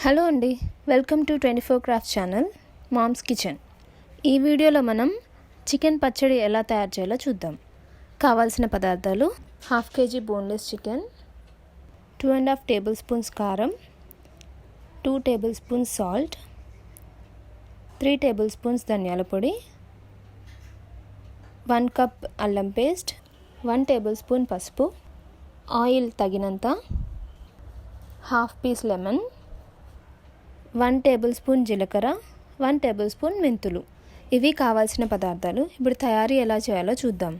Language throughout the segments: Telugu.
హలో అండి, welcome to 24 crafts channel mom's kitchen. ఈ వీడియోలో మనం చికెన్ పచ్చడి ఎలా తయారు చేయాలో చూద్దాం. కావాల్సిన పదార్థాలు: 1/2 kg boneless chicken, 2.5 table spoons కారం, 2 table spoons salt, 3 table spoons ధనియాల పొడి, 1 కప్ అల్లం పేస్ట్, 1 టేబుల్ స్పూన్ పసుపు, ఆయిల్ తగినంత, 1/2 పీస్ లెమన్, 1 టేబుల్ స్పూన్ జీలకర్ర, 1 టేబుల్ స్పూన్ మెంతులు. ఇవి కావాల్సిన పదార్థాలు. ఇప్పుడు తయారీ ఎలా చేయాలో చూద్దాం.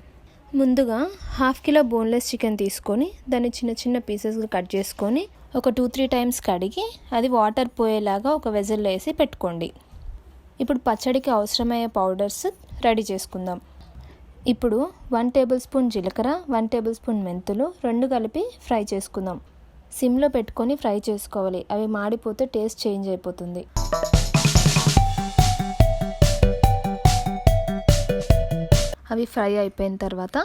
ముందుగా 1/2 కిలో బోన్లెస్ చికెన్ తీసుకొని దాన్ని చిన్న చిన్న పీసెస్గా కట్ చేసుకొని ఒక 2-3 టైమ్స్ కడిగి అది వాటర్ పోయేలాగా ఒక వెజల్లో వేసి పెట్టుకోండి. ఇప్పుడు పచ్చడికి అవసరమయ్యే పౌడర్స్ రెడీ చేసుకుందాం. ఇప్పుడు 1 టేబుల్ స్పూన్ జీలకర్ర, 1 టేబుల్ స్పూన్ మెంతులు రెండు కలిపి ఫ్రై చేసుకుందాం. సిమ్లో పెట్టుకొని ఫ్రై చేసుకోవాలి. అవి మాడిపోతే టేస్ట్ చేంజ్ అయిపోతుంది. అవి ఫ్రై అయిపోయిన తర్వాత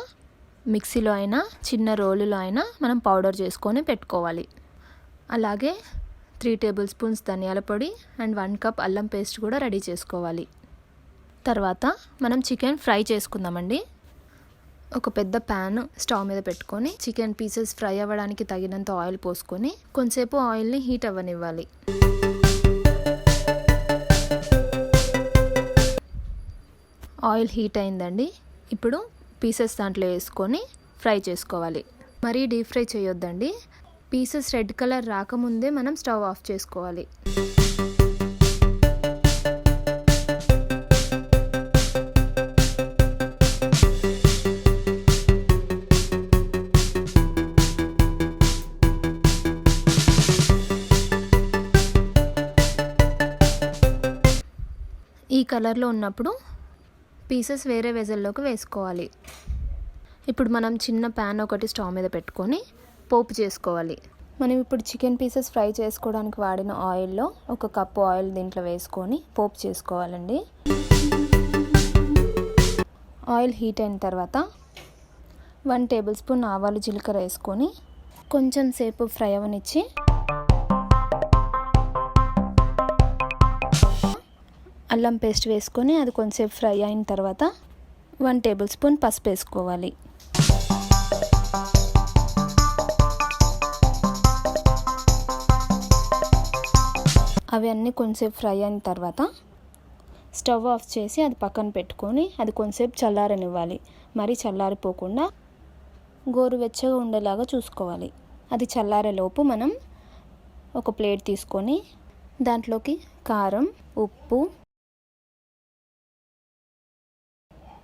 మిక్సీలో అయినా చిన్న రోలులో అయినా మనం పౌడర్ చేసుకొని పెట్టుకోవాలి. అలాగే 3 టేబుల్ స్పూన్స్ ధనియాల పొడి అండ్ 1 కప్ అల్లం పేస్ట్ కూడా రెడీ చేసుకోవాలి. తర్వాత మనం చికెన్ ఫ్రై చేసుకుందామండి. ఒక పెద్ద ప్యాన్ స్టవ్ మీద పెట్టుకొని చికెన్ పీసెస్ ఫ్రై అవ్వడానికి తగినంత ఆయిల్ పోసుకొని కొంచెంసేపు ఆయిల్ని హీట్ అవ్వనివ్వాలి. ఆయిల్ హీట్ అయిందండి. ఇప్పుడు పీసెస్ దాంట్లో వేసుకొని ఫ్రై చేసుకోవాలి. మరీ డీప్ ఫ్రై చేయొద్దండి. పీసెస్ రెడ్ కలర్ రాకముందే మనం స్టవ్ ఆఫ్ చేసుకోవాలి. ఈ కలర్లో ఉన్నప్పుడు పీసెస్ వేరే వెజల్లోకి వేసుకోవాలి. ఇప్పుడు మనం చిన్న ప్యాన్ ఒకటి స్టవ్ మీద పెట్టుకొని పోపు చేసుకోవాలి. మనం ఇప్పుడు చికెన్ పీసెస్ ఫ్రై చేసుకోవడానికి వాడిన ఆయిల్లో 1 కప్పు ఆయిల్ దీంట్లో వేసుకొని పోపు చేసుకోవాలండి. ఆయిల్ హీట్ అయిన తర్వాత 1 టేబుల్ స్పూన్ ఆవాలు జీలకర్ర వేసుకొని కొంచెం సేపు ఫ్రై అవనిచ్చి అల్లం పేస్ట్ వేసుకొని అది కొంచెంసేపు ఫ్రై అయిన తర్వాత 1 టేబుల్ స్పూన్ పసుపు వేసుకోవాలి. అవి అన్నీ కొంచెంసేపు ఫ్రై అయిన తర్వాత స్టవ్ ఆఫ్ చేసి అది పక్కన పెట్టుకొని అది కొంచెంసేపు చల్లారనివ్వాలి. మరీ చల్లారిపోకుండా గోరువెచ్చగా ఉండేలాగా చూసుకోవాలి. అది చల్లారేలోపు మనం ఒక ప్లేట్ తీసుకొని దాంట్లోకి కారం, ఉప్పు,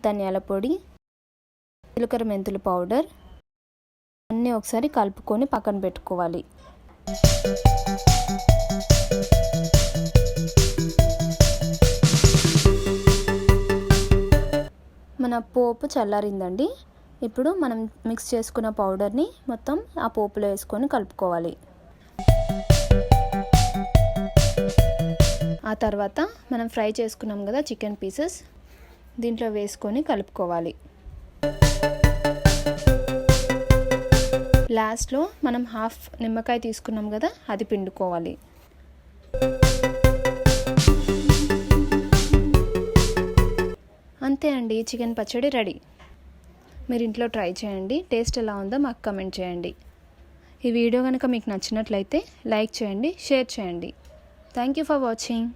ధనియాల పొడి, జీలకర్ర మెంతుల పౌడర్ అన్నీ ఒకసారి కలుపుకొని పక్కన పెట్టుకోవాలి. మన పోపు చల్లారిందండి. ఇప్పుడు మనం మిక్స్ చేసుకున్న పౌడర్ని మొత్తం ఆ పోపులో వేసుకొని కలుపుకోవాలి. ఆ తర్వాత మనం ఫ్రై చేసుకున్నాం కదా చికెన్ పీసెస్, దీంట్లో వేసుకొని కలుపుకోవాలి. లాస్ట్లో మనం 1/2 నిమ్మకాయ తీసుకున్నాం కదా అది పిండుకోవాలి. అంతే అండి, చికెన్ పచ్చడి రెడీ. మీరు ఇంట్లో ట్రై చేయండి. టేస్ట్ ఎలా ఉందో మాకు కమెంట్ చేయండి. ఈ వీడియో కనుక మీకు నచ్చినట్లయితే లైక్ చేయండి, షేర్ చేయండి. Thank you for watching.